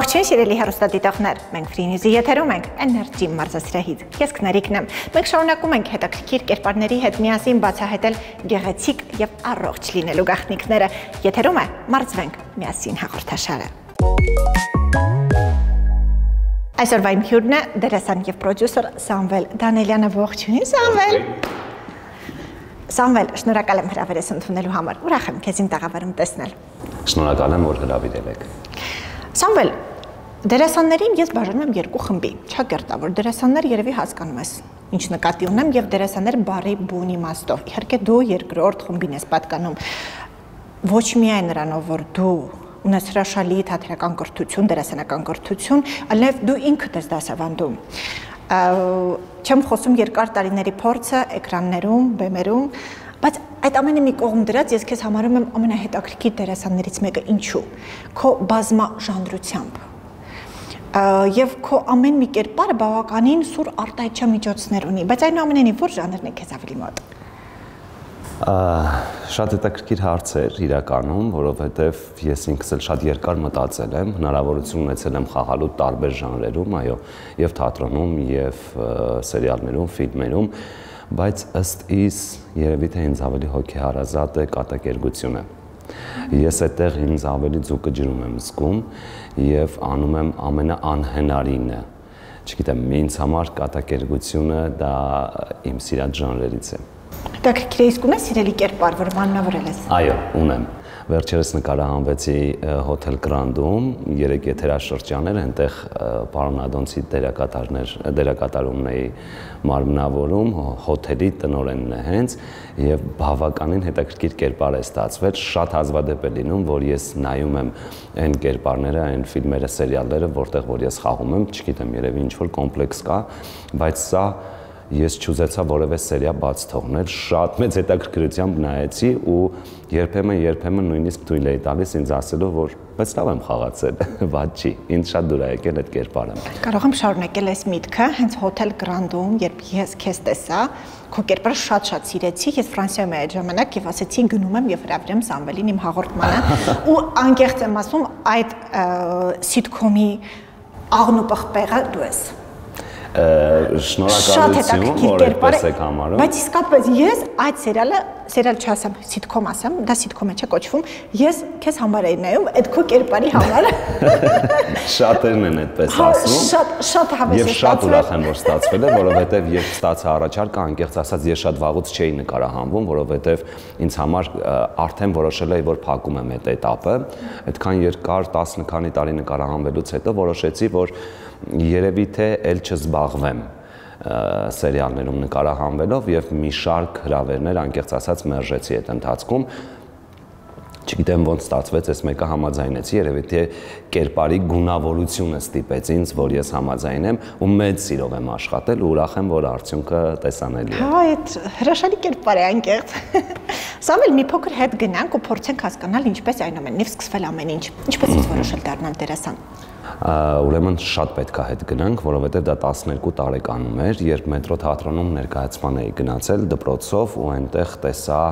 Ողջույն սիրելի հեռուստադիտողներ, մենք Free News-ի եթերում ենք Energy մարզասրահից։ Ես Քնարիկն եմ։ Մենք շարունակում ենք հետաքրքիր կերպարների հետ միասին բացահայտել գեղեցիկ եւ առողջ լինելու գաղտնիքները։ Եթերում է Մարզվենք միասին հաղորդաշարը։ Այսօրվա իմ հյուրն է դերասան եւ պրոդյուսեր Սամվել Դանելյանը։ Ողջույն Սամվել։ Սամվել, շնորհակալ եմ հրավերս ընդունելու համար։ Ուրախ եմ քեզ իմ տաղավարում տեսնել։ Շնորհակալ եմ, որ հրավիրել եք։ Սամվել, դերասաններին ես բաժանում եմ երկու խմբի։ Չակերտավոր դերասաններ երևի հասկանում ես ինչ նկատի ունեմ, եւ դերասաններ բարի բուն իմաստով։ Իհարկե դու երկրորդ խմբին ես պատկանում։ Ոչ միայն նրանով, որ դու ունես հրաշալի թատերական կրթություն, դերասանական կրթություն, այլև դու ինքդ ես դասավանդում։ Չեմ խոսում երկար տարիների փորձը էկրաններում, բեմերում, բայց այդ ամենը մի կողմ դրած ես քեզ համարում եմ ամենահետաքրքիր դերասաններից մեկը, ինչու։ Քո բազմաժանրությամբ եւ քո ամեն մի կերպարը բավականին սուր արտահայտչա միջոցներ ունի, բայց այնուամենայնիվ որ ժանրն է քեզ ավելի մոտ։ Շատ հետաքրքիր հարց էր իրականում, որովհետև ես ինքս էլ շատ երկար մտածել եմ, հնարավորություն ունեցել եմ խաղալու տարբեր ժանրերում, այո, եւ թատրոնում, եւ սերիալներում, ֆիլմերում, բայց ըստ իս երևի թե ինձ ավելի հոգեհարազատ է կատակերգությունը։ Ես այդտեղ ինձ ավելի ձուկը ջրում եմ զգում եւ անում եմ ամենաանհնարինը։ Չգիտեմ, ինձ համար կատակերգությունը դա իմ սիրած ժանրերից է։ Հետաքրքիր է, իսկ ունես սիրելի կերպար, որ մանրավորել ես։ Այո, ունեմ։ Վերջերս նկարահանվեցի Հոթել Գրանդում, 3 եթերաշրջաններ, այնտեղ պարոն Ադոնցի դերակատարումն էի մարմնավորում, հոթելի տնօրենն է հենց, եւ բավականին հետաքրքիր կերպար է ստացվել, շատ հազվադեպ է լինում, որ ես նայում եմ այն կերպարները, այն ֆիլմերը, սերիալները, որտեղ որ ես խաղում եմ, չգիտեմ, երևի ինչ-որ կոմպլեքս կա, բայց սա ես չուզեցա որևէ սերիա բաց թողնել, շատ մեծ հետաքրքրությամբ նայեցի ու երբեմն նույնիսկ թույլ էի տալիս ինձ ասելով, որ բայց լավ եմ խաղացել, վատ չի, ինձ շատ դուր է եկել այդ կերպարը։ Կարող եմ շարունակել այս միտքը, հենց Հոթել Գրանդում, երբ ես քեզ տեսա, քո կերպարը շատ սիրեցի, ես Ֆրանսիայում էի այդ ժամանակ եւ ասեցի գնում եմ եւ հրավիրեմ Սամվելին իմ հաղորդմանը ու անկեղծ եմ ասում, այդ սիթքոմի աղն ու պղպեղը դու ես։ Շնորհակալություն, որ այդպես եք համարում։ Բայց իսկապես ես այդ սերիալ չասեմ, սիթքոմ ասեմ, դա սիթքոմ է չէ կոչվում, ես քեզ համար էի նայում այդ քո կերպարի համար։ Շատերն են այդպես ասում։ Շատ հավես է ստացվել։ Եվ շատ ուրախ եմ, որ ստացվել է, որովհետև երբ ստացա առաջարկը, անկեղծ ասած, ես շատ վաղուց չէի նկարահանվում, որովհետև ինձ համար արդեն որոշել էի, որ փակում եմ այդ этаպը։ Այդքան երկար 10 քանի տարի նկարահանվելուց հետո որոշեցի, որ երևի թե էլ չզբաղվեմ սերիալներում նկարահանվելով եւ մի շարք հրավերներ անկեղծ ասած մերժեցի այդ ընթացքում։ Չգիտեմ ոնց ստացվեց, այս մեկը համաձայնեցի, երևի թե կերպարի գունավորությունը ստիպեց ինձ, որ ես համաձայնեմ ու մեծ սիրով եմ աշխատել ու ուրախ եմ, որ արդյունքը տեսանելի է։ Հա, այդ հրաշալի կերպար է անկեղծ։ Սամվել, մի փոքր հետ գնանք ու փորձենք հասկանալ ինչպես այնուամենայնիվ սկսվել ամեն ինչ։ Ինչպես ես որոշել դառնալ դերասան։ Ուրեմն շատ պետք է հետ գնանք, որովհետև դա 12 տարեկանում էր, երբ մետրո թատրոնում ներկայացման էի գնացել դպրոցով ու այնտեղ տեսա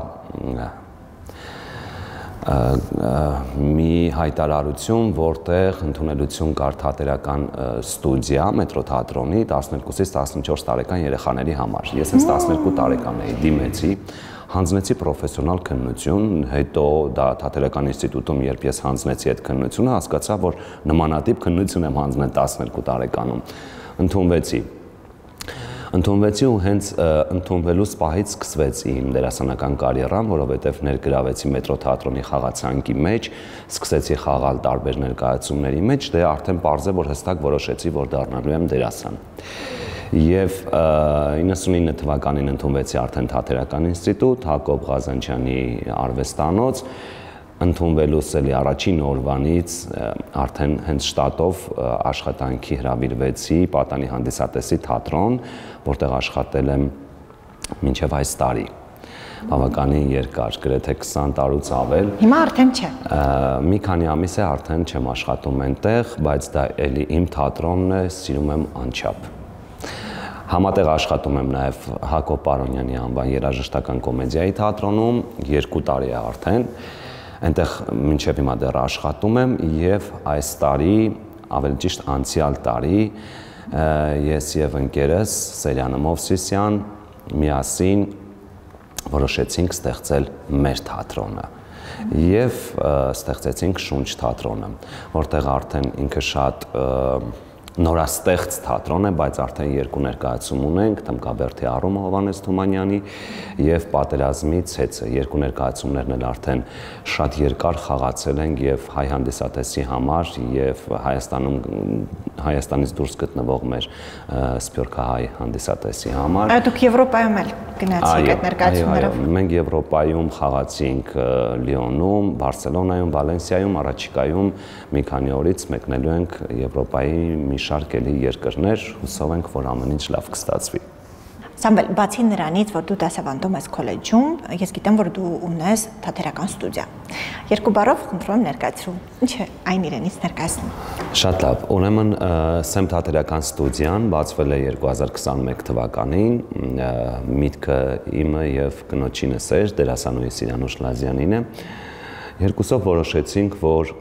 մի հայտարարություն, որտեղ ընդունելություն կար թատերական ստուդիա մետրո թատրոնի 12-ից 14 տարեկան երեխաների համար։ Ես հենց 12 տարեկան էի, դիմեցի, հանձնեցի պրոֆեսիոնալ քննություն, հետո դա թատերական ինստիտուտում երբ ես հանձնեցի այդ քննությունը, հասկացա, որ նմանատիպ քննություն եմ հանձնել 12 տարեկանում։ Ընդունվեցի ու հենց ընդունվելուց պահից սկսվեց իմ դերասանական կարիերան, որովհետև ներգրավեցի մետրո թատրոնի խաղացանկի մեջ, սկսեցի խաղալ տարբեր ներկայացումների մեջ, դե արդեն պարզ է, որ հստակ որոշեցի, որ դառնալու եմ դերասան։ Եվ 99 թվականին ընդունվեցի արդեն թատերական ինստիտուտ, Հակոբ Ղազանչյանի արվեստանոց, ընդունվելուց էլի առաջին օրվանից արդեն հենց շտատով աշխատանքի հրավիրվեցի Պատանի հանդիսատեսի թատրոն, որտեղ աշխատել եմ մինչև այս տարի։ Բավականին երկար, գրեթե 20 տարուց ավել։ Հիմա արդեն չէ։ Մի քանի ամիս է արդեն չեմ աշխատում այնտեղ, բայց դա էլի իմ թատրոնն է, սիրում եմ անչափ։ Համատեղ աշխատում եմ նաև Հակոբ Պարոնյանի անվան երաժշտական կոմեդիայի թատրոնում 2 տարի է արդեն, այնտեղ մինչև հիմա դեռ աշխատում եմ եւ այս տարի ավելի ճիշտ անցյալ տարի ես եւ ընկերս Սերյանը Մովսիսյան միասին որոշեցինք ստեղծել մեր թատրոնը եւ ստեղծեցինք Շունչ թատրոնը, որտեղ արդեն ինքը շատ նորաստեղծ թատրոն է, բայց արդեն երկու ներկայացում ունենք, Թմկաբերդի Արումը Հովհաննես Թումանյանի եւ Պատերազմից հետը երկու ներկայացումներն էլ արդեն շատ երկար խաղացել են եւ հայ հանդիսատեսի համար եւ Հայաստանից դուրս գտնվող մեր սփյուռքահայ հանդիսատեսի համար։ Այո, դուք Եվրոպայում էլ գնացիք այդ ներկայացումներով։ Մենք Եվրոպայում խաղացինք Լիոնում, Բարսելոնայում, Վալենսիայում, առաջիկայում մի քանի օրից մեկնելու ենք Եվրոպայի մի շարք էլի երկրներ, հուսով ենք, որ ամեն ինչ լավ կստացվի։ Սամվել, բացի նրանից, որ դու դասավանդում ես քոլեջում, ես գիտեմ, որ դու ունես թատերական ստուդիա։ Երկու բառով խնդրում եմ ներկայացրու։ Ինչ է այն իրենից ներկայացնում։ Շատ լավ։ Ուրեմն Սեմ թատերական ստուդիան բացվել է 2021 թվականին։ Միտքը իմը եւ կնոջինս էր, դերասանուհի Սիրանուշ Լազյանին է։ Երկուսով որոշեցինք, որ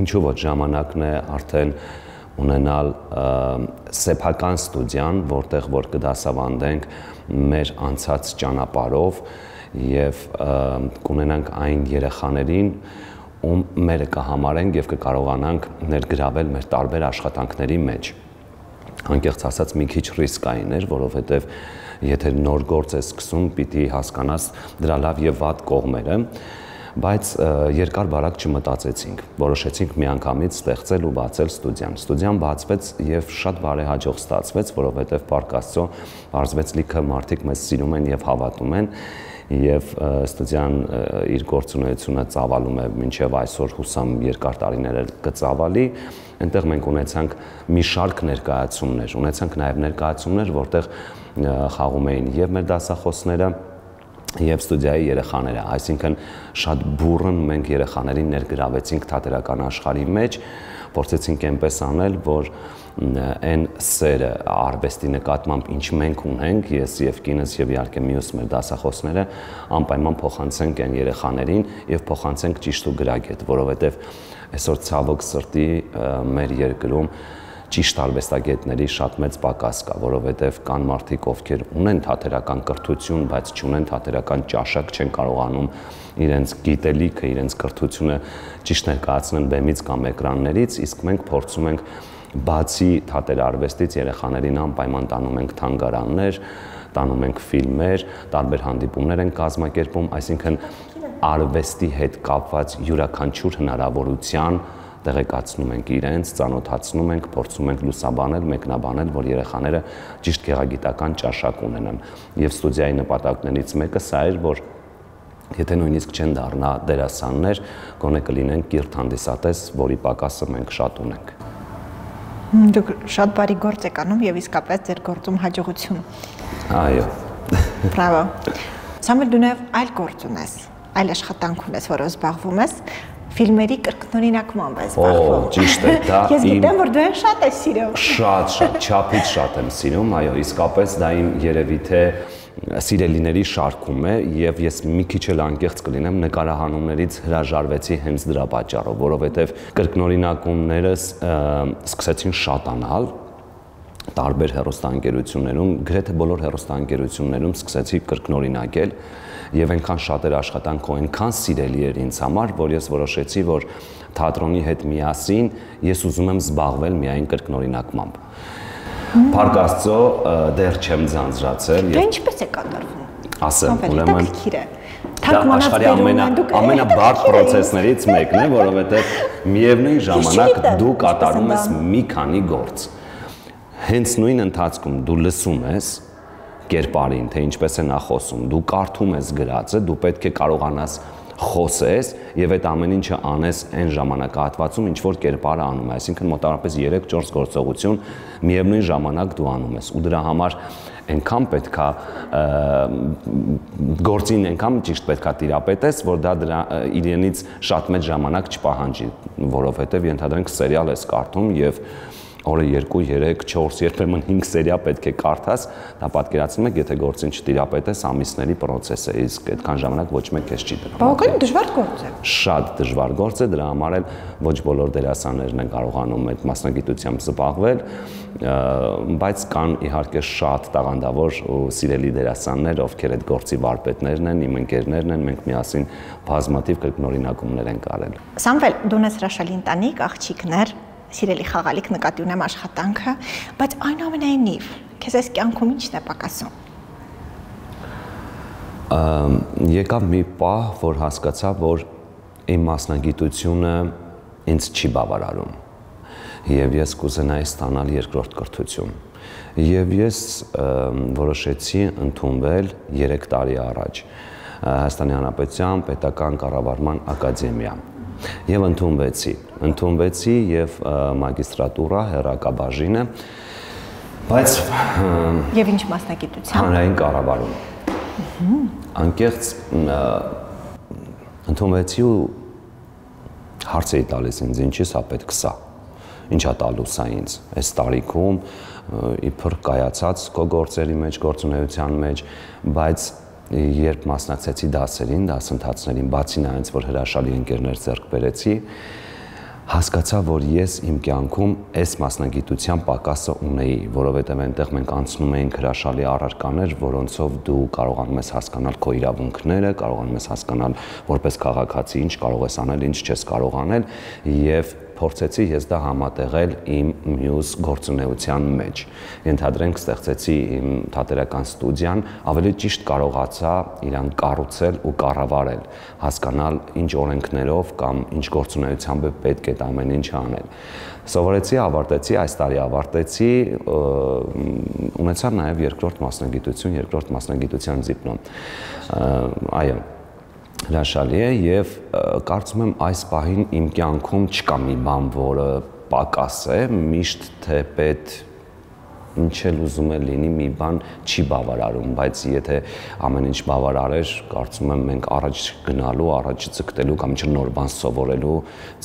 ինչու ոչ ժամանակն է արդեն ունենալ սեփական ստուդիան, որտեղ որ կդասավանդենք մեր անցած ճանապարհով եւ կունենանք այն երեխաներին, ում մերը կհամարենք եւ կկարողանանք ներգրավել մեր տարբեր աշխատանքների մեջ։ Անկեղծ ասած մի քիչ ռիսկային էր, որովհետեւ եթե նոր գործ ես սկսում, պիտի հասկանաս դրա լավ եւ վատ կողմերը, բայց երկար բարակ չմտածեցինք, որոշեցինք միանգամից ստեղծել ու բացել ստուդիան։ Ստուդիան բացվեց եւ շատ բարեհաջող ստացվեց, որովհետեւ Պարկ Աստծո բարձվեց լիքը մարդիկ մեզ սիրում են եւ հավատում են եւ ստուդիան իր գործունեությունը ծավալում է մինչեւ այսօր հուսամ երկար տարիներ կծավալի։ Այնտեղ մենք ունեցանք մի շարք ներկայացումներ, ունեցանք նաեւ ներկայացումներ, որտեղ խաղում էին եւ մեր դասախոսները եւ ստուդիայի երեխաները, այսինքն շատ բուրըն մենք երեխաներին ներգրավեցինք թատերական աշխարհի մեջ, փորձեցինք այնպես անել, որ այն սերը արվեստի նկատմամբ ինչ մենք ունենք, ես եւ կինս եւ իհարկե մյուս մեր դասախոսները անպայման փոխանցենք այն երեխաներին եւ փոխանցենք ճիշտ ու գրագետ, որովհետեւ այսօր ցավոք սրտի մեր երկրում ճիշտ արվեստագետների շատ մեծ պակաս կա, որովհետև կան մարդիկ, ովքեր ունեն թատերական կրթություն, բայց չունեն թատերական ճաշակ, չեն կարողանում իրենց գիտելիքը, իրենց կրթությունը ճիշտ ներկայացնել բեմից կամ էկրաններից, իսկ մենք փորձում ենք բացի թատերարվեստից երեխաներին անպայման տանում ենք թանգարաններ, տանում ենք ֆիլմեր, տարբեր հանդիպումներ ենք կազմակերպում, այսինքն արվեստի հետ կապված յուրաքանչյուր հնարավորության տեղեկացնում ենք իրենց, ծանոթացնում ենք, փորձում ենք լուսաբանել, մեկնաբանել, որ երեխաները ճիշտ գեղագիտական ճաշակ ունենան։ Եվ ստուդիայի նպատակներից մեկը սա էր, որ եթե նույնիսկ չեն դառնա դերասաններ, գոնե կլինեն կիրթ հանդիսատես, որի պակասը մենք շատ ունենք։ Դուք շատ բարի գործ եք անում եւ իսկապես ձեր գործում հաջողություն։ Այո։ Բրավո։ Սամվել, դու նաեւ այլ գործ ունես, այլ աշխատանք ունես, որով զբաղվում ես։ Ֆիլմերի կրկնօրինակմամբ ես զբաղվում։ Ճիշտ է, դա Ես գիտեմ, որ դու շատ ես սիրում։ Շատ, չափից շատ եմ սիրում, այո, իսկապես դա իմ երևի թե սիրելիների շարքում է եւ ես մի քիչ էլ անկեղծ կլինեմ նկարահանումներից հրաժարվեցի հենց դրա պատճառով, որովհետեւ կրկնօրինակումներս սկսեցին շատանալ տարբեր հեռուստաընկերություններում, գրեթե բոլոր հեռուստաընկերություններում սկսեցի կրկնօրինակել եւ այնքան շատ էր աշխատանք ու այնքան սիրելի էր ինձ համար, որ ես որոշեցի, որ թատրոնի հետ միասին ես ուզում եմ զբաղվել միայն կրկնօրինակմամբ։ Փառք Աստծո, դեռ չեմ ձանձրացել եւ ինչպես է կատարվում։ Ասեմ, ուրեմն դա աշխարհի ամենաբարդ process-ներից մեկն է, որովհետեւ միևնույն ժամանակ դու կատարում ես մի քանի գործ։ Հենց նույն ընթացքում դու լսում ես կերպարին, թե ինչպես է նա խոսում, դու կարդում ես գրածը, դու պետք է կարողանաս խոսես եւ այդ ամեն ինչը անես այն ժամանակահատվածում, ինչ որ կերպարը անում է, այսինքն մոտավորապես 3-4 գործողություն միևնույն ժամանակ դու անում ես ու դրա համար այնքան պետքա գործին այնքան ճիշտ պետքա տիրապետես, որ դա իրենից շատ մեծ ժամանակ չպահանջի, որովհետեւ ենթադրենք սերիալ ես կարդում եւ օրը 2, 3, 4, երբեմն 5 սերիա պետք է կարդաս, դա պատկերացնում եք, եթե գործին չտիրապետես, ամիսների process է, իսկ այդքան ժամանակ ոչ մեկ քեզ չի տրվում։ Բավական դժվար գործ է։ Շատ դժվար գործ է, դրա համար էլ ոչ բոլոր դերասաններն են կարողանում այդ մասնագիտությամբ զբաղվել, բայց կան իհարկե շատ տաղանդավոր ու սիրելի դերասաններ, ովքեր այդ գործի վարպետներն են, իմ ընկերներն են, մենք միասին բազմաթիվ կրկնօրինակումներ ենք արել։ Սամվել, դու ես հրաշալի ընտանիք, աղջիկներ, սիրելի խաղալիք, նկատի ունեմ աշխատանքը, բայց այնուամենայնիվ, քեզ այս կյանքում ի՞նչն է պակասում։ Եկավ մի պահ, որ հասկացա, որ իմ մասնագիտությունը ինձ չի բավարարում, եւ ես կուզենայի ստանալ երկրորդ կրթություն։ Եվ ես որոշեցի ընդունվել 3 տարի առաջ Հայաստանի Հանրապետության Պետական Կառավարման ակադեմիա։ Եվ ընդունվեցի եւ մագիստրատուրա հեռակաբաժինը, բայց եւ ինչ մասնագիտությամբ։ Հանրային կառավարում։ Անկեղծ ընդունվեցի ու հարց էի տալիս ինձ, ինչի՞ սա պետք է։ Ինչա տալու սա ինձ։ Այս տարիքում իբր կայացած քո գործերի մեջ, գործունեության մեջ, բայց երբ մասնակցեցի դասերին, դասընթացներին, բացի նայած, որ հրաշալի ընկերներ ձեռք բերեցի, հասկացա, որ ես իմ կյանքում այս մասնագիտության պակասը ունեի, որովհետև այնտեղ մենք անցնում էինք հրաշալի առարկաներ, որոնցով դու կարողանում ես հասկանալ քո իրավունքները, կարողանում ես հասկանալ որպես քաղաքացի ինչ կարող ես անել, ինչ չես կարող անել, եւ փորձեցի ես դա համատեղել իմ մյուս գործունեության մեջ։ Ենթադրենք ստեղծեցի իմ թատերական ստուդիան, ավելի ճիշտ կարողացա իրան կառուցել ու կառավարել, հասկանալ ինչ օրենքներով կամ ինչ գործունեությամբ պետք է ամեն ինչ անել։ Սովորեցի, ավարտեցի, այս տարի ավարտեցի, ունեցա նաև երկրորդ մասնագիտության դիպլոմ։ Այո, հրաշալի է եւ կարծում եմ այս պահին իմ կյանքում չկա մի բան, որը պակաս է, միշտ թե պետ ինչ էլ ուզում է լինի, մի բան չի բավարարում, բայց եթե ամեն ինչ բավարարեր, կարծում եմ մենք առաջ գնալու, առաջ ձգտելու կամ նոր բան սովորելու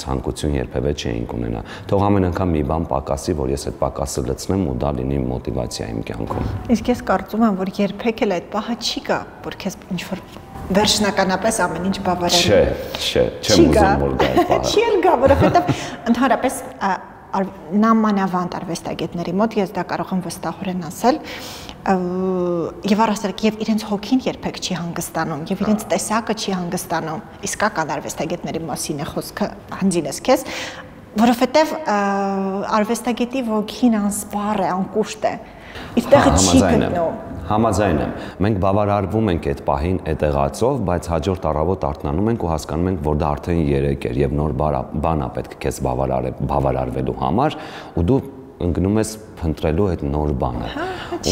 ցանկություն երբևէ չէինք ունենա։ Թող ամեն անգամ մի բան պակասի, որ ես այդ պակասը լցնեմ ու դա լինի մոտիվացիա իմ կյանքում։ Իսկ ես կարծում եմ, որ երբեք էլ այդ պահը չի գա, որ քեզ ինչ-որ վերջնականապես ամեն ինչ բավարարի։ Չեմ ուզում որ գա այդ պահը։ Չի էլ գա, որովհետև ընդհանրապես նամանավանդ արվեստագետների մոտ ես դա կարող եմ վստահորեն ասել, եւ առասարակ եւ իրենց հոգին երբեք չի հանգստանում եւ իրենց տեսակը չի հանգստանում, իսկական արվեստագետների մասին է խոսքը, հանձին ես քեզ, որովհետեւ արվեստագետի ոգին անսպառ է, անկուշտ է, իր տեղը չի գտնում։ Համաձայն եմ։ Մենք բավարարվում ենք այդ պահին այդեղացով, բայց հաջորդ առավոտ արթնանում ենք ու հասկանում ենք, որ դա արդեն 3 էր եւ նոր բան է պետք քեզ բավարարվելու համար, ու դու ընկնում ես փնտրելու այդ նոր բանը։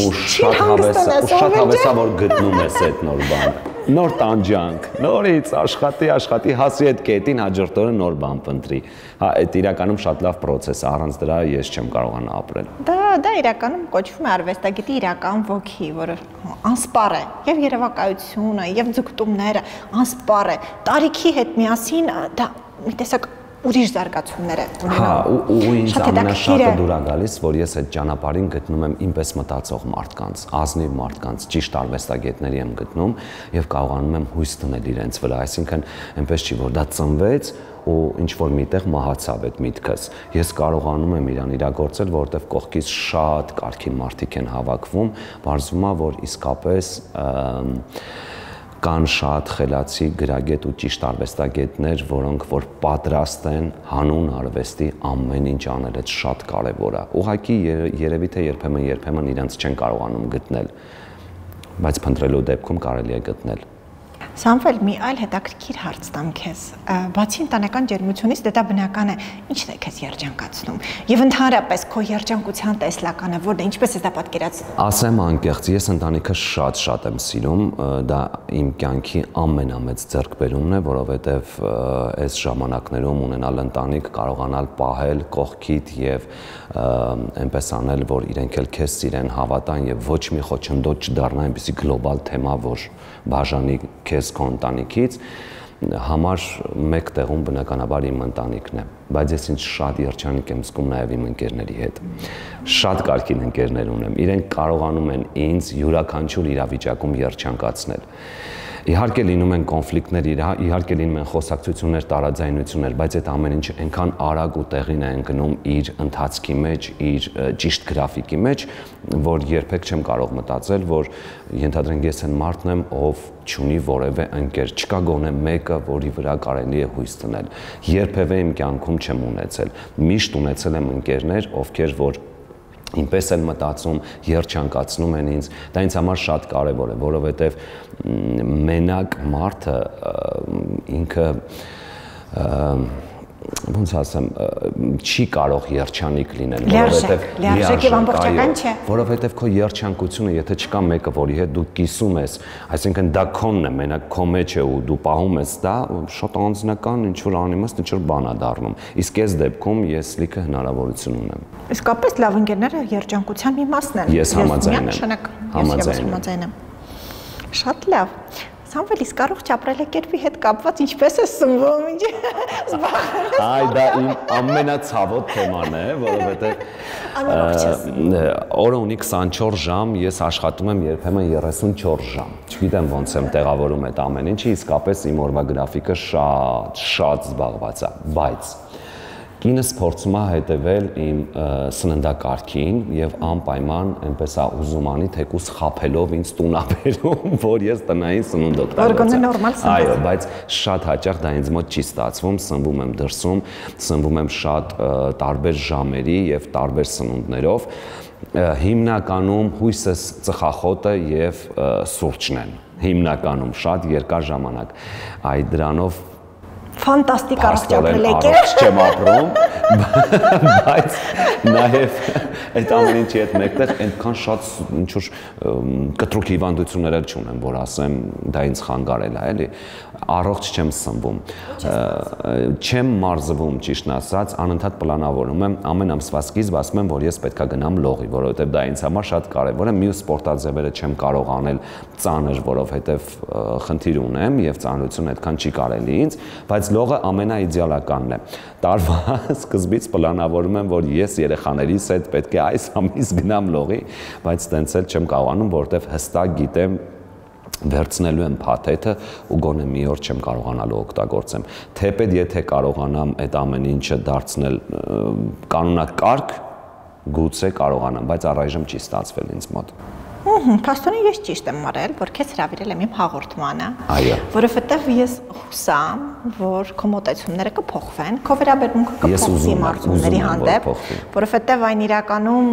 Ու շատ հավես է, որ գտնում ես այդ նոր բանը։ Նոր տանջանք, նորից աշխատի, հասի այդ կետին, հաջորդ օրը նոր բան փնտրի։ Հա, այդ իրականում շատ լավ process է, առանց դրա ես չեմ կարողանա ապրել։ Դա իրականում կոչվում է արվեստագետի իրական ոգի, որը անսպառ է, եւ երևակայությունը, եւ ձգտումները անսպառ է։ Տարիքի հետ միասին դա մի տեսակ ուրիշ զարգացումներ է ունենում։ Հա, ու ինձ ամենաշատը դուր է գալիս, որ ես այդ ճանապարհին գտնում եմ ինպես մտածող մարդկանց, ազնիվ մարդկանց, ճիշտ արվեստագետների եմ գտնում եւ կարողանում եմ հույս դնել իրենց վրա, այսինքն այնպես չի, որ դա ծնվեց ու ինչ որ միտեղ մահացավ այդ միտքս։ Ես կարողանում եմ իրան իրագործել, որովհետեւ կողքից շատ կարգին մարդիկ են հավաքվում, բարձվում է, որ իսկապես կան շատ խելացի գրագետ ու ճիշտ արվեստագետներ, որոնք որ պատրաստ են հանուն արվեստի ամեն ինչ անել, այդ շատ կարևոր է։ Ուղղակի երևի թե երբեմն իրենց չեն կարողանում գտնել, բայց փնտրելու դեպքում կարելի է գտնել։ Սամվել, մի այլ հետաքրքիր հարց տամ քեզ։ Բացի ընտանեկան ջերմությունից, դա բնական է, ի՞նչն է քեզ երջանկացնում։ Եվ ընդհանրապես քո երջանկության տեսլականը որն է, ինչպես ես դա պատկերացնում։ Ասեմ անկեղծ, ես ընտանիքը շատ եմ սիրում, դա իմ կյանքի ամենամեծ ձեռքբերումն է, որովհետև այս ժամանակներում ունենալ ընտանիք, կարողանալ պահել կողքիդ եւ այնպես անել, որ իրենք էլ քեզ սիրեն, հավատան եւ ոչ մի խոչընդոտ չդառնա այնպիսի գլոբալ թեմա, որ բաժանի քեզ քո ընտանիքից, համար մեկ տեղում բնականաբար իմ ընտանիքն է, բայց ես ինձ շատ երջանիկ եմ զգում նաև իմ ընկերների հետ։ Շատ կարգին ընկերներ ունեմ, իրենք կարողանում են ինձ յուրաքանչյուր իրավիճակում երջանկացնել։ Իհարկե լինում են կոնֆլիկտներ, իհարկե լինում են խոսակցություններ, տարաձայնություններ, բայց այդ ամեն ինչը այնքան արագ ու տեղին է ընկնում իր ընթացքի մեջ, իր ճիշտ գրաֆիկի մեջ, որ երբեք չեմ կարող մտածել, որ ենթադրենք ես այն մարդն եմ, ով չունի որևէ ընկեր, չկա գոնե մեկը, որի վրա կարելի է հույս դնել։ Երբևէ իմ կյանքում չեմ ունեցել։ Միշտ ունեցել եմ ընկերներ, ովքեր որ ինպես են մտածում, երջանկացնում են ինձ, դա ինձ համար շատ կարևոր է, որովհետև մենակ մարդը ինքը ոնց ասեմ, չի կարող երջանիկ լինել, որովհետև քո երջանկությունը, եթե չկա մեկը, որի հետ դու կիսում ես, այսինքն դա քոնն է, մենակ քո մեջ է ու դու պահում ես դա, շատ անձնական ինչ որ անում ես, ինչ որ բան է դառնում։ Իսկ այս դեպքում ես լիքը հնարավորություն ունեմ։ Իսկապես լավ ընկերները երջանկության մի մասն են։ Ես համաձայն եմ։ Շատ լավ։ Սամվել, իսկ առողջ ապրելակերպի հետ կապված ինչպես է սնվում, ինչ զբաղվում։ Այ դա իմ ամենացավոտ թեման է, որովհետև օրը ունի 24 ժամ, ես աշխատում եմ երբեմն 34 ժամ։ Չգիտեմ ոնց եմ տեղավորում այդ ամեն ինչը, իսկապես իմ օրվա գրաֆիկը շատ զբաղված է, բայց կինս փորձում է հետևել իմ սննդակարգին եւ անպայման այնպես է ուզում անի թեկուս խափելով ինձ տուն ապերում, որ ես տնային սնունդ օգտագործեմ։ Այո, բայց շատ հաճախ դա ինձ մոտ չի ստացվում, սնվում եմ դրսում, սնվում եմ շատ տարբեր ժամերի եւ տարբեր սնունդներով։ Հիմնականում հույսս ծխախոտը եւ սուրճն են։ Հիմնականում շատ երկար ժամանակ։ Այ դրանով ֆանտաստիկ առողջ ապրելակերպ չեմ ապրում, բայց նաև այդ ամեն ինչի հետ մեկտեղ այնքան շատ ինչ որ կտրուկ հիվանդություններ էլ չունեմ, որ ասեմ դա ինձ խանգարել է, էլի, առողջ չեմ սնվում, չեմ մարզվում, ճիշտն ասած, անընդհատ պլանավորում եմ, ամեն ամսվա սկիզբ ասում եմ, որ ես պետքա գնամ լողի, որովհետև դա ինձ համար շատ կարևոր է, մյուս սպորտաձևերը չեմ կարող անել ծանր, որովհետև խնդիր ունեմ եւ ծանրություն այդքան չի կարելի ինձ, բայց լողը ամենաիդեալականն է։ Տարվա սկզբից պլանավորում եմ, որ ես երեխաներիս հետ պետք է այս ամիս գնամ լողի, բայց տենց էլ չեմ կարողանում, որովհետև հստակ գիտեմ վերցնելու եմ փաթեթը ու գոնե մի օր չեմ կարողանալու օգտագործեմ։ Թեպետ եթե կարողանամ այդ ամեն ինչը դարձնել կանոնակարգ, գուցե կարողանամ, բայց առայժմ չի ստացվել ինձ մոտ։ Փաստորեն ես ճիշտ եմ արել, որ քեզ հրավիրել եմ իմ հաղորդմանը, որովհետև ես հուսամ, որ քո մոտեցումները կփոխվեն, քո վերաբերմունքը կփոխվի մարդուների հանդեպ, որովհետև այն իրականում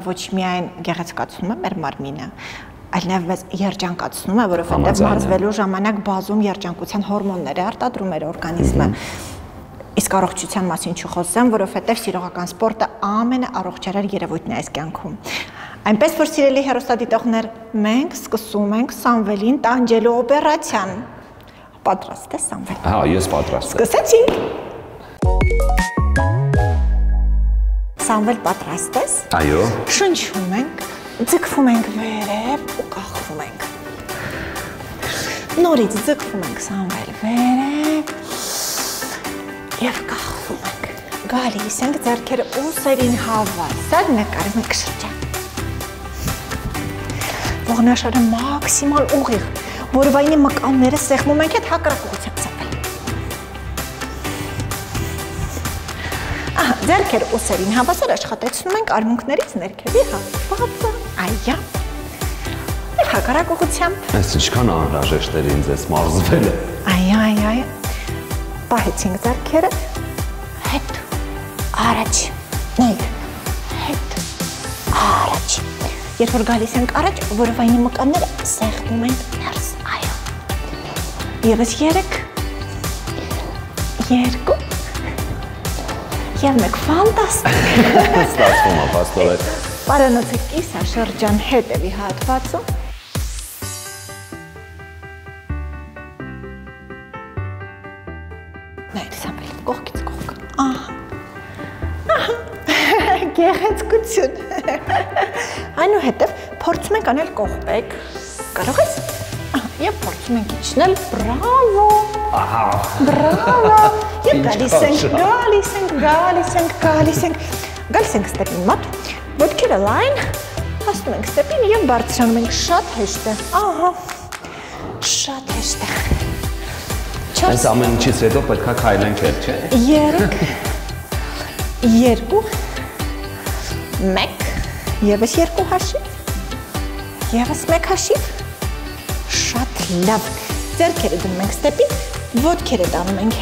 ոչ միայն գեղեցկացնում է մեր մարմինը, այլ նաև մեզ երջանկացնում է, որովհետև մարզվելու ժամանակ բազում երջանկության հորմոններ է արտադրում մեր օրգանիզմը։ Իսկ առողջության մասին չխոսեմ, որովհետև սիրողական սպորտը ամենաառողջարար երևույթն է այս կյանքում։ Այնպես որ սիրելի հեռուստադիտողներ, մենք սկսում ենք Սամվելին տանջելու օպերացիան։ Պատրաստ ես, Սամվել։ Հա, ես պատրաստ եմ։ Սկսեցինք։ Սամվել, պատրաստ ես։ Այո։ Շնչում ենք, ձգվում ենք վերև ու կախվում ենք։ Նորից ձգվում ենք, Սամվել, վերև եւ կախվում ենք։ Գալիս ենք ձեռքերը ուսերին հավասար նկարում ենք շրջան։ Ողնաշարը մաքսիմալ ուղիղ, որովայնի մկանները սեղմում ենք այդ հակառակուղությամբ ծապել։ Ահա, ձեռքերը ուսերին հավասար աշխատեցնում ենք արմունկներից ներքևի հատվածը, այա, և հակառակուղությամբ։ Այս ինչքան անհրաժեշտ էր ինձ ես մարզվելը։ Այա, պահեցինք ձեռքերը, հետ, առաջ, նայք, հետ, առաջ։ Երբ որ գալիս ենք առաջ, որովայնի մկանները սեղմում ենք ներս, այո։ Եվս 3, 2 և 1, ֆանտաստիկ։ Ստացվում է, պաստորեն։ Պարանոցը կիսաշրջան հետևի հատվածում։ Նայր, Սամվել, կողքից կողք։ Ահա, գեղեցկություն։ Այնուհետև փորձում ենք անել կողպեկ, կարող ես, Եվ փորձում ենք իջնել, բրավո։ Բրավո։ Եվ գալիս ենք ստեպին մոտ, ոտքերը լայն, հասնում ենք ստեպին և բարձրանում ենք շատ հեշտ է, ահա, շատ հեշտ է։ Այս ամեն ինչից հետո պետք է քայլենք էլ, չէ։ 3, 2, 1, ևս 2 հաշիվ, ևս 1 հաշիվ, շատ լավ, ձեռքերը դնում ենք ստեպին, ոտքերը տանում ենք,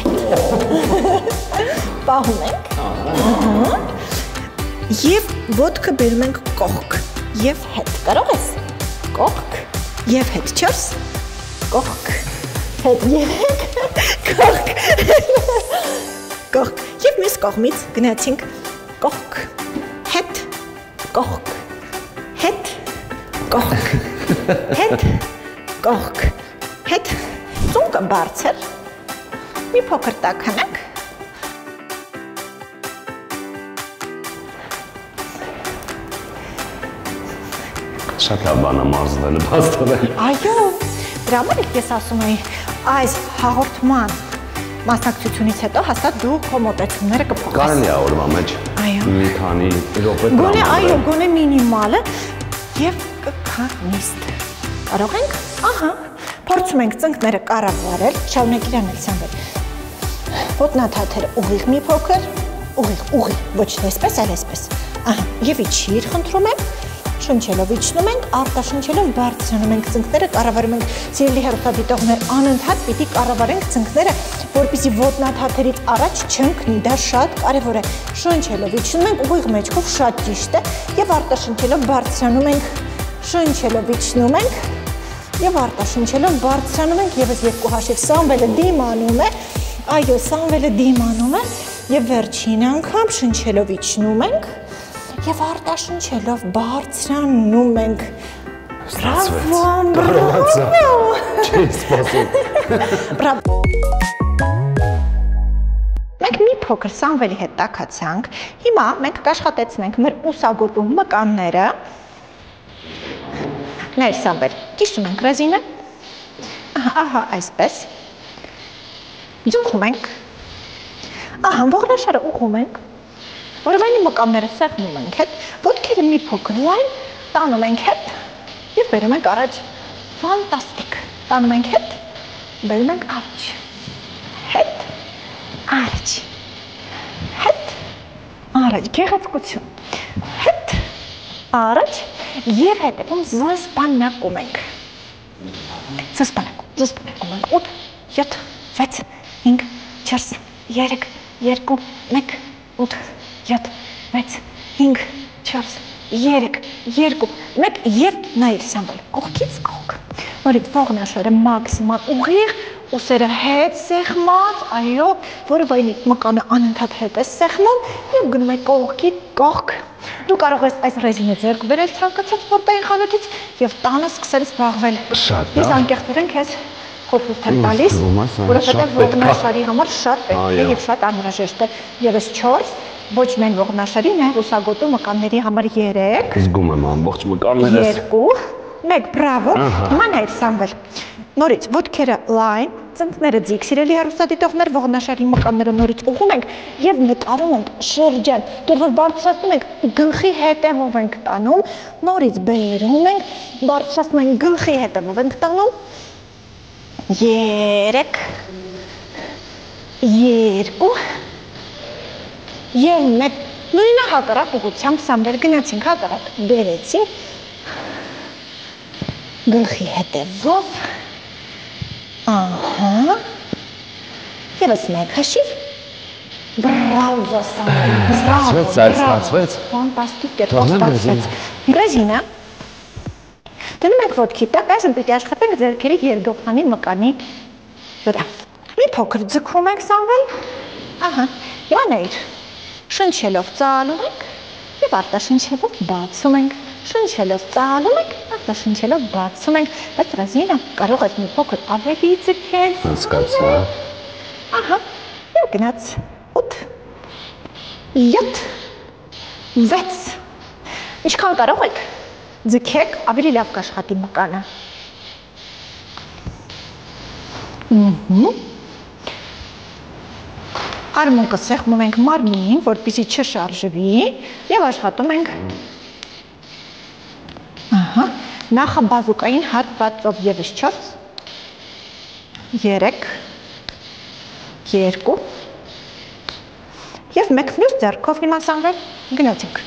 պահում ենք, և ոտքը բերում ենք կողք և հետ, կարող ես, կողք և հետ, 4, կողք, հետ 3, կողք, և մյուս կողմից գնացինք կողք, հետ, կողք, հետ, կողք, հետ, կողք, հետ, ծունկը բարձր, մի փոքր տաքանանք, Շատ լավ բան է մարզվելը, բաստորեն։ Այո, դրա համար ես ասում էի, այս հաղորդման մասնակցությունից հետո հաստատ դու քո մոտեցումները կփոխես։ Կարելի է օրվա մեջ մի քանի րոպե տրամադրել։ Այո, գոնե մինիմալը և կքանիստ։ Կարող ենք, ահա, փորձում ենք ծնկները կառավարել, շարունակիր անել Սամվել։ Ոտնաթաթերը ուղիղ մի փոքր, ուղիղ, ոչ թե այսպես, այլ այսպես։ Ահա, և իջիր խնդրում եմ, շնչելով իջնում ենք, արտաշնչելով բարձրանում ենք ծնկները, կառավարում ենք սիրելի հեռուստադիտողներ, անընդհատ պիտի կառավարենք ծնկները, որպեսզի ոտնաթաթերից առաջ չընկնի, դա շատ կարևոր է։ Շնչելով իջնում ենք, ուղիղ մեջքով շատ ճիշտ է, և արտաշնչելով բարձրանում ենք, շնչելով իջնում ենք, և արտաշնչելով բարձրանում ենք, ևս 2 հաշիվ, Սամվելը դիմանում է, այո, Սամվելը դիմանում է, և վերջին անգամ շնչելով իջնում ենք, և արտաշնչելով բարձրանում ենք, բրավո, չի սպասում։ Մենք մի փոքր Սամվելի հետ տաքացանք, հիմա մենք կաշխատեցնենք մեր ուսագոտու մկանները, ներ Սամվել, կիսում ենք ռեզինը, ահա այսպես, ուղղում ենք, ահա ողնաշարը ուղղում ենք, որովայնի մկանները սեղմում ենք հետ, ոտքերը մի փոքր լայն, տանում ենք հետ և բերում ենք առաջ, ֆանտաստիկ, տանում ենք հետ, բերում ենք առաջ, հետ, առաջ, հետ, առաջ, գեղեցկություն, հետ, առաջ և հետևում զսպանակում ենք, զսպանակում ենք, 8, 7, 6, 5, 4, 3, 2, 1, 8, 7, 6, 5, 4, 3, 2, 1 և նայիր Սամվել, կողքից կողք, նորից ողնաշարը մաքսիմալ ուղիղ, ուսերը հետ սեղմած, այո, որովայնի մկանը անընդհատ հետ է սեղմում և գնում է կողքից կողք, դու կարող ես այս ռեզինը ձեռք բերել ցանկացած սպորտային խանութից և տանը սկսել զբաղվել, ես անկեղծորեն քեզ խորհուրդ եմ տալիս, որովհետև ողնաշարի համար շատ պետք է և շատ անհրաժեշտ է, ևս 4, ոչ միայն ողնաշարի, նաև ուսագոտու մկանների համար 3, զգում եմ ամբողջ մկաններս, 2, 1, բրավո, հիմա նայր Սամվել, նորից ոտքերը լայն, ծնկները ձիգ, սիրելի հեռուստադիտողներ, ողնաշարի մկանները նորից ուղղում ենք և նկարում ենք շրջան, դեռ որ բարձրացնում ենք, գլխի հետևով ենք տանում, նորից բերում ենք, բարձրացնում ենք, գլխի հետևով ենք տանում, 3, 2, և մեկ, նույնը հակառակ ուղղությամբ Սամվել գնացինք, հակառակ բերեցինք, գլխի հետևով, ահա, ևս մեկ հաշիվ, բրավո Սամվել, ստացվեց, ֆանտաստիկ էր, ստացվեց, ռեզինը, դնում ենք ոտքի տակ, այսօր պիտի աշխատենք ձեռքերի երկողանի մկանի վրա, մի փոքր ձգում ենք Սամվել, ահա, հիմա նայիր, շնչելով ծալում ենք և արտաշնչելով բացում ենք, շնչելով ծալում ենք, արտաշնչելով բացում ենք, բայց ռեզինը կարող ես մի փոքր ավելի ձգել, ահա, և գնաց, 8, 7, 6, ինչքան կարող եք, ձգեք, ավելի լավ կաշխատի մկանը, Արմունկը սեղմում ենք մարմնին, որպեսզի չշարժվի եւ աշխատում ենք նախաբազուկային հատվածով եւս 4 3 2 եւ մեկ մյուս ձեռքով հիմա Սամվել գնացինք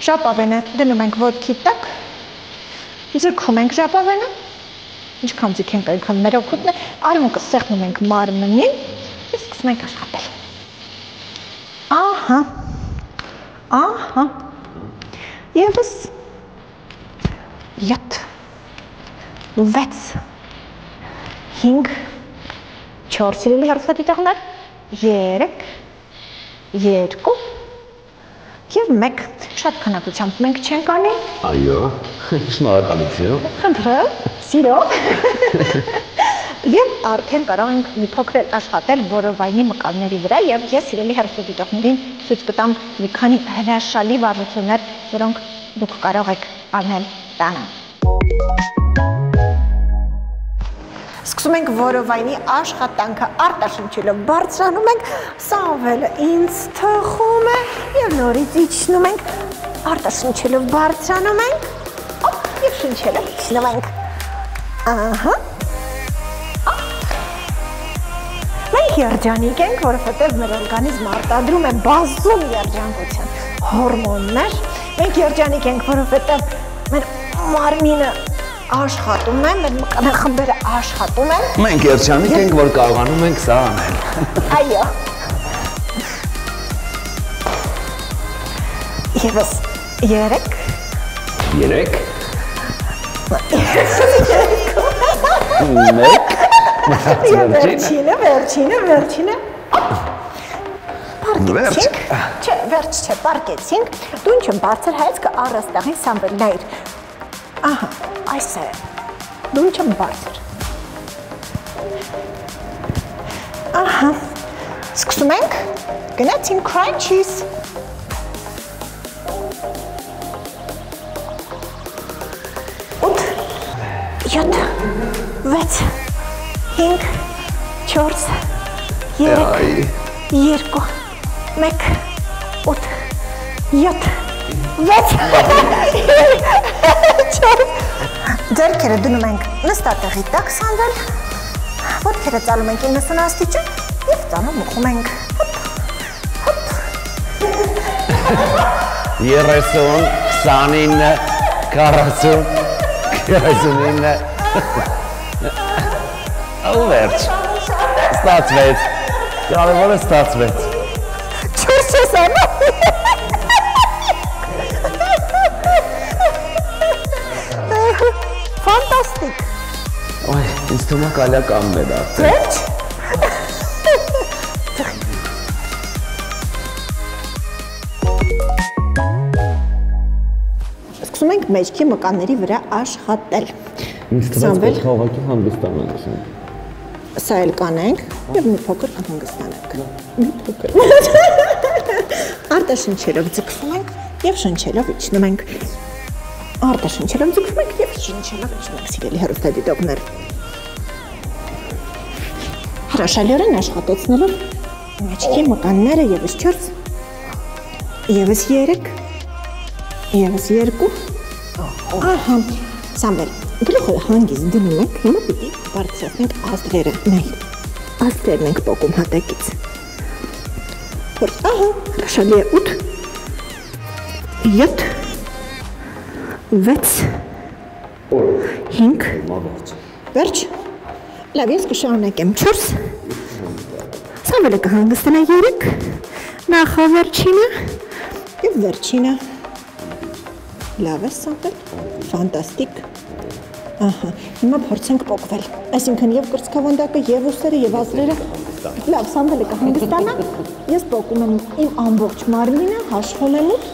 ժապավենը դնում ենք ոտքի տակ ձգում ենք ժապավենը ինչքան ձգենք այնքան մեր օգուտն է արմունկը սեղմում ենք մարմնին եւ սկսում ենք աշխատել ահա եւս 7 6 5 4 սիրելի հեռուստադիտողներ 3 2 եւ 1 շատ քանակությամբ մենք չենք անի այո շնորհակալություն խնդրեմ սիրո եւ արդեն կարող ենք մի փոքր աշխատել որովայնի մկանների վրա եւ ես սիրելի հեռուստադիտողներին ցույց կտամ մի քանի հրաշալի վարժություններ որոնք դուք կարող եք անել տանը Սկսում ենք որովայնի աշխատանքը արտաշնչելով բարձրանում ենք Սամվելը ինձ թխում է եւ նորից իջնում ենք արտաշնչելով բարձրանում ենք եւ շնչելով իջնում ենք ահա Մենք երջանիկ ենք, որովհետև մեր օրգանիզմը արտադրում է բազում երջանկության հորմոններ Մենք երջանիկ ենք, որովհետև մեր մարմինը աշխատում է, մեր մկանախմբերը աշխատում են Մենք երջանիկ ենք, որ կարողանում ենք սա անել Այո Եվս 3 Վերջինը Պարկեցինք Չէ, վերջ չէ, պարկեցինք Դու ինչ եմ բարձր հայացքը առաստաղին Սամվել նայր Ահա, այս է Դու ինչ եմ բարձր Ահա Սկսում ենք Գնացին crunchies 7 6 5 4 3 2 1 8 7 6 Ձեռքերը դնում ենք նստատեղի տակ Սամվել Ոտքերը ծալում ենք 90 աստիճան եւ ծալում ուղղում ենք 30 29 40 49 Վերջ Ստացվեց Կարևորը ստացվեց Չուր չես անում Ֆանտաստիկ Ոյ, ինձ թվում է կարելի է կանգնել արդեն Վերջ Սկսում ենք մեջքի մկանների վրա աշխատել Ինձ թվաց պետք է ուղղակի հանգստանանք Սա էլ կանենք եւ մի փոքր կհանգստանանք Մի փոքր Արտաշնչելով ձգվում ենք եւ շնչելով իջնում ենք Արտաշնչելով ձգվում ենք եւ շնչելով իջնում ենք սիրելի հեռուստադիտողներ Հրաշալիորեն աշխատեցնելով մեջքի մկանները եւս 4 եւս 3 եւս 2 Ահա Սամվել Գլուխը հանգիստ դնում ենք, հիմա պիտի բարձրացնենք ազդրերը, նայր, ազդրերն ենք պոկում հատակից, որ ահա, հրաշալի է 8, 7, 6, 5, վերջ, լավ ես կշարունակեմ 4, Սամվելը կհանգստանա 3, նախավերջինը և վերջինը, լավ է Սամվել, ֆանտաստիկ, Ահա, հիմա փորձենք պոկվել, այսինքն և կրծքավանդակը, և ուսերը, և ազդրերը, լավ, Սամվելը կհանգստանա, ես պոկում եմ իմ ամբողջ մարմինը, հաշվում եմ ուտ,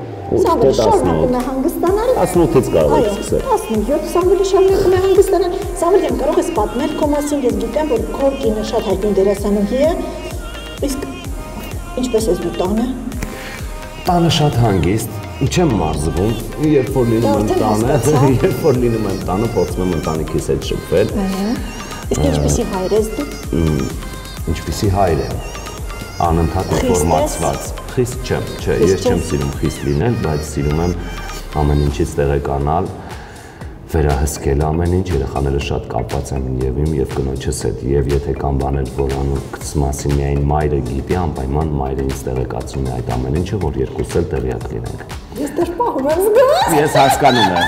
Սամվելը շարունակում է հանգստանալ, 18-ից կարող եք սկսել, 17 Սամվելը շարունակում է հանգստանալ, Սամվել կարող ես պատմել քո մասին, ես գիտեմ, որ քո կինը շատ հայտնի դերասանուհի է, իսկ ինչպես ես դու տանը։ Տանը շատ հանգիստ, չեմ մարզվում, երբ որ լինում եմ տանը, փորձում եմ ընտանիքիս հետ շփվել, Իսկ ինչպեսի հայր ես դու։ Ինչպեսի հայր եմ։ Անընդհատ ինֆորմացված։ Խիստ չեմ, չէ, ես չեմ սիրում խիստ լինել, բայց սիրում եմ ամեն ինչից տեղեկանալ, վերահսկել ամեն ինչ, երեխաները շատ կապված են եւ իմ եւ կնոջս հետ, եւ եթե կան բաներ, որ անունքս մասին միայն մայրը գիտի, անպայման մայրը ինձ տեղեկացնում է այդ ամեն ինչը, որ երկուսս էլ տեղյակ լինենք։ Ես դեռ պահում եմ զգաց։ Ես հասկանում եմ։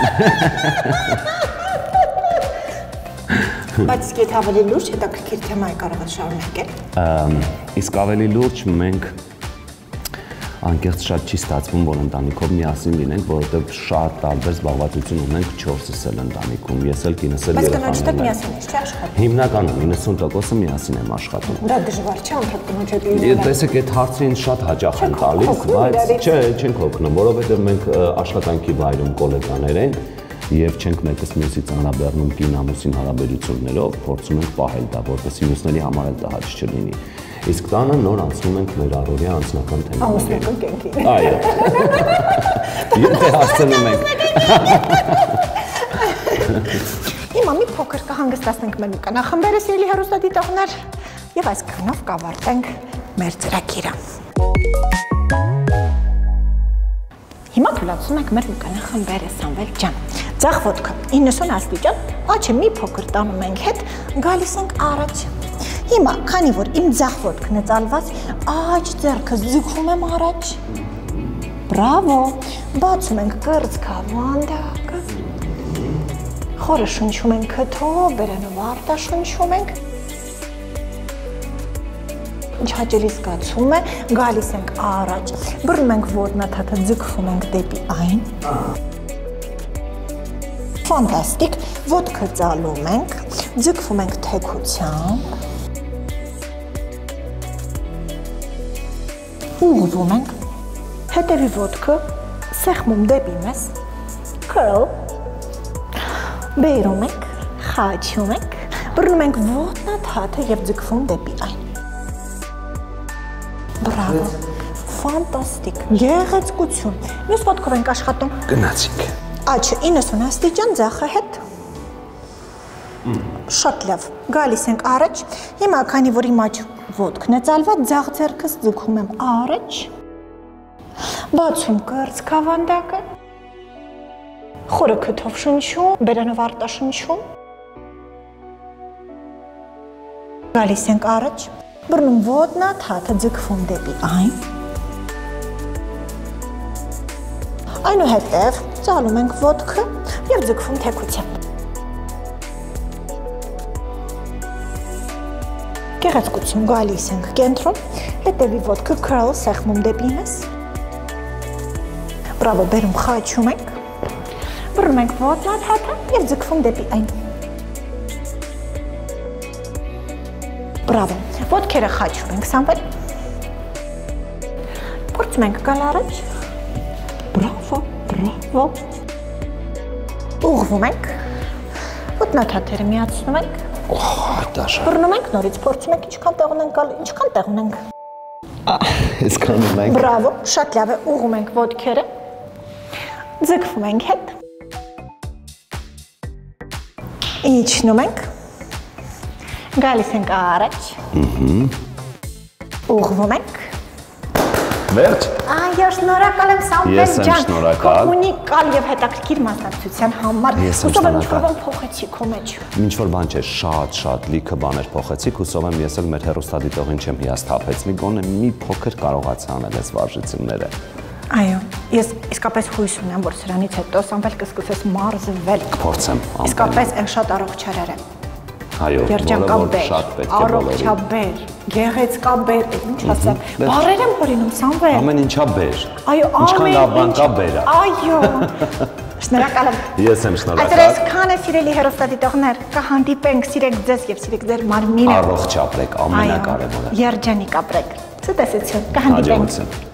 Բայց իսկ եթե ավելի լուրջ հետաքրքիր թեմա է կարող ես շարունակել։ Իսկ ավելի լուրջ մենք անկեղծ շատ չի ստացվում, որ ընտանիքով միասին լինենք, որովհետև շատ տարբեր զբաղվածություն ունենք 4-ս էլ ընտանիքում, ես էլ կինս էլ երեխաներն եմ։ Բայց կնոջդ միասին ես, չէ՞ աշխատում։ Հիմնականում 90%-ը միասին եմ աշխատում։ Դա դժվար չէ անդադ կնոջդ լինելը։ Տեսեք, այդ հարցը ինձ շատ հաճախ են տալիս, բայց չէ, չենք հոգնում, որովհետև մենք աշխատանքի վայրում կոլեգաներ ենք եւ չենք մեկս մյուսից անաբեռնում կին ամուսին հարաբերություններով, փորձում ենք պահել դա, որպեսզի մյուսների համար էլ տհաճ չլինի։ Իսկ տանը նոր անցնում ենք մեր առօրյա անձնական թեմաների։ Ամուսնական կյանքի։ Այո։ Եթե հասցնում ենք։ Հիմա մի փոքր կհանգստացնենք մեր կանախմբերը, սիրելի հեռուստադիտողներ, եւ այսքանով կավարտենք մեր ծրագիրը։ Հիմա թույլատում ենք մեր կանախմբերը, Սամվել ջան։ Ձախ ոտքը 90 աստիճան, աչը մի փոքր տանում ենք հետ, գալիս ենք առաջ։ Հիմա, քանի որ իմ ձախ ոտքն է ծալված, աջ ձեռքը ձգում եմ առաջ։ Բրավո։ Բացում ենք կրծքավանդակը։ Խորը շնչում ենք քթով, բերանով արտաշնչում ենք։ Ինչ հաճելի զգացում է, գալիս ենք առաջ։ Բռնում ենք ոտնաթաթը, ձգվում ենք դեպի այն։ Ֆանտաստիկ, ոտքը ծալում ենք, ձգվում ենք թեքությամբ։ Ուղղվում ենք, հետևի ոտքը, սեղմում դեպի մեզ, curl, բերում ենք, խաչում ենք, բռնում ենք ոտնաթաթը և ձգվում դեպի այն։ Բրավո, ֆանտաստիկ, գեղեցկություն, մյուս ոտքով ենք աշխատում։ Գնացինք։ Աչը 90 աստիճան, ձախը հետ։ Շատ լավ, գալիս ենք առաջ, հիմա քանի որ իմ աչ ոտքն է ծալված, ձախ ձեռքս ձգում եմ առաջ, բացում կրծքավանդակը, խորը քթով շնչում, բերանով արտաշնչում, գալիս ենք առաջ, բռնում ոտնաթաթը, ձգվում դեպի այն, այնուհետև ծալում ենք ոտքը և ձգվում թեքությամբ։ Գեղեցկություն, գալիս ենք կենտրոն, հետևի ոտքը curl սեղմում դեպի մեզ։ Բրավո, բերում խաչում ենք, բռնում ենք ոտնաթաթը և ձգվում դեպի այն։ Բրավո, ոտքերը խաչում ենք, Սամվել։ Փորձում ենք գալ առաջ։ Բրավո, բրավո։ Ուղղվում ենք, ոտնաթաթերը միացնում ենք։ Բռնում ենք, նորից փորձում ենք, ինչքան տեղ ունենք գալ, ինչքան տեղ ունենք։ Այսքան ունենք։ Բրավո, շատ լավ է, ուղղում ենք ոտքերը, ձգվում ենք հետ, իջնում ենք, գալիս ենք առաջ, ուղղվում ենք։ Վերջ։ Այո, շնորհակալ եմ Սամվել ջան։ Ես եմ շնորհակալ։ Քո ունիկալ եւ հետաքրքիր մասնակցության համար։ Հուսով եմ ինչ-որ բան փոխեցի քո մեջ։ Ինչ-որ բան չէ, շատ լիքը բաներ փոխեցիք, հուսով եմ ես էլ մեր հեռուստադիտողին չեմ հիասթափեցնի, գոնե մի փոքր կարողացա անել այս վարժությունները։ Այո, ես իսկապես հույս ունեմ, որ սրանից հետո Սամվել կսկսես մարզվել։ Կփորձեմ։ Իսկապես այն շատ առողջարար է։ Այո, որը շատ պետք է բոլորին։ Առողջաբեր, գեղեցկաբեր, ինչ ասեմ, բառեր եմ հորինում, Սամվել։ Ամեն ինչա բեր։ Այո, ինչքան լավ բան կա բերա։ Այո։ Շնորհակալ եմ։ Ես եմ շնորհակալ։ Այսքանը սիրելի հեռուստադիտողներ, կհանդիպենք, սիրեք ձեզ եւ սիրեք ձեր մարմինը։ Առողջ ապրեք, ամենակարևորը։ Երջանիկ ապրեք։ Ցտեսություն, կհանդիպենք։